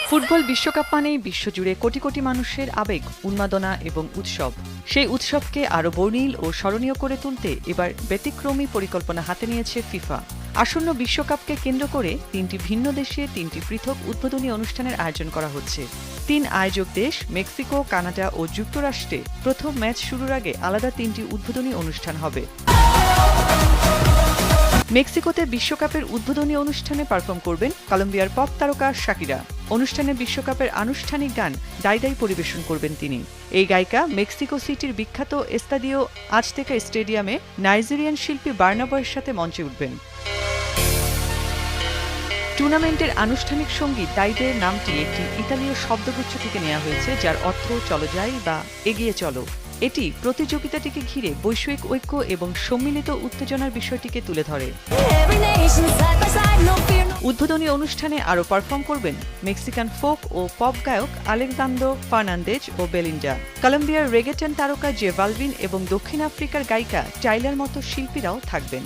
Football বিশ্বকাপ মানেই বিশ্বজুড়ে কোটি কোটি মানুষের আবেগ, উন্মাদনা এবং উৎসব। সেই উৎসবকে আরও বর্ণিল ও স্মরণীয় করে তুলতে এবার ব্যতিক্রমী পরিকল্পনা হাতে নিয়েছে ফিফা। আসন্ন বিশ্বকাপকে কেন্দ্র করে ৩টি ভিন্ন দেশে ৩টি পৃথক উদ্বোধনী অনুষ্ঠানের আয়োজন করা হচ্ছে। ৩ আয়োজক দেশ মেক্সিকো, কানাডা ও যুক্তরাষ্ট্রে প্রথম ম্যাচ শুরুর আগে আলাদা ৩টি উদ্বোধনী অনুষ্ঠান হবে। মেক্সিকোতে বিশ্বকাপের উদ্বোধনী অনুষ্ঠানে পারফর্ম করবেন কলম্বিয়ার পপ তারকা শাকিরা। অনুষ্ঠানে বিশ্বকাপের আনুষ্ঠানিক গান ডাই ডাই পরিবেশন করবেন তিনি। এই গায়িকা মেক্সিকো সিটির বিখ্যাত এস্তাদিও আজতেকা স্টেডিয়ামে নাইজেরিয়ান শিল্পী বার্না বয়ের সাথে মঞ্চে উঠবেন। টুর্নামেন্টের আনুষ্ঠানিক সঙ্গীত দাইদের নামটি একটি ইতালীয় শব্দগুচ্ছ থেকে নেওয়া হয়েছে, যার অর্থ চলো যাই বা এগিয়ে চলো। এটি প্রতিযোগিতাটিকে ঘিরে বৈশ্বিক ঐক্য এবং সম্মিলিত উত্তেজনার বিষয়টিকে তুলে ধরে। উদ্বোধনী অনুষ্ঠানে আরও পারফর্ম করবেন মেক্সিকান ফোক ও পপ গায়ক আলেকজান্দ্রো ফার্নান্দেজ ও বেলিন্ডা, কলম্বিয়ার রেগেটন তারকা জে বালভিন এবং দক্ষিণ আফ্রিকার গায়িকা টাইলার মতো শিল্পীরাও থাকবেন।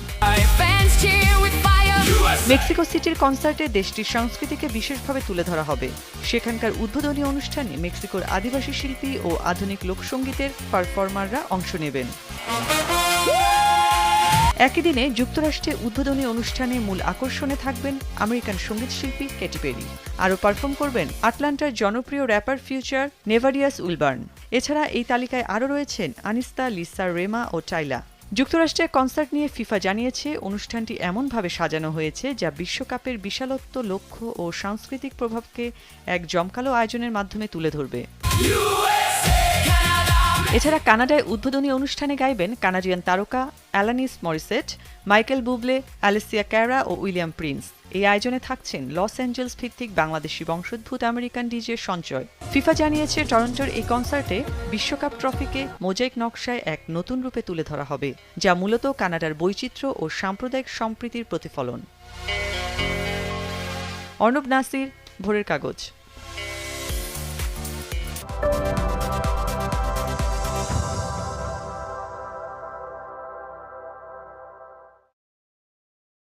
মেক্সিকো সিটির কনসার্টে দেশটির সংস্কৃতিকে বিশেষভাবে তুলে ধরা হবে। সেখানকার উদ্বোধনী অনুষ্ঠানে মেক্সিকোর আদিবাসী শিল্পী ও আধুনিক লোকসঙ্গীতের পারফর্মাররা অংশ নেবেন। একই দিনে যুক্তরাষ্ট্রে উদ্বোধনী অনুষ্ঠানে মূল আকর্ষণে থাকবেন আমেরিকান সঙ্গীতশিল্পী ক্যাটি পেরি। আরও পারফর্ম করবেন আটলান্টার জনপ্রিয় র্যাপার ফিউচার নেভারিয়াস উইলবার্ন। এছাড়া এই তালিকায় আরও রয়েছেন আনিস্তা, লিসা, রেমা ও টাইলা। যুক্তরাষ্ট্রের কনসার্ট নিয়ে ফিফা জানিয়েছে, অনুষ্ঠানটি এমনভাবে সাজানো হয়েছে যা বিশ্বকাপের বিশালত্ব, লক্ষ্য ও সাংস্কৃতিক প্রভাবকে এক জমকালো আয়োজনের মাধ্যমে তুলে ধরবে। এছাড়া কানাডায় উদ্বোধনী অনুষ্ঠানে গাইবেন কানাডিয়ান তারকা অ্যালানিস মরিসেট, মাইকেল বুবলে, অ্যালিসিয়া ক্যারা ও উইলিয়াম প্রিন্স। এই আয়োজনে থাকছেন লস অ্যাঞ্জেলস ভিত্তিক বাংলাদেশি বংশোদ্ভূত আমেরিকান ডিজে সঞ্চয়। ফিফা জানিয়েছে, টরন্টোর এই কনসার্টে বিশ্বকাপ ট্রফিকে মোজাইক নকশায় এক নতুন রূপে তুলে ধরা হবে, যা মূলত কানাডার বৈচিত্র্য ও সাম্প্রদায়িক সম্প্রীতির প্রতিফলন। অর্ণব নাসির, ভোরের কাগজ।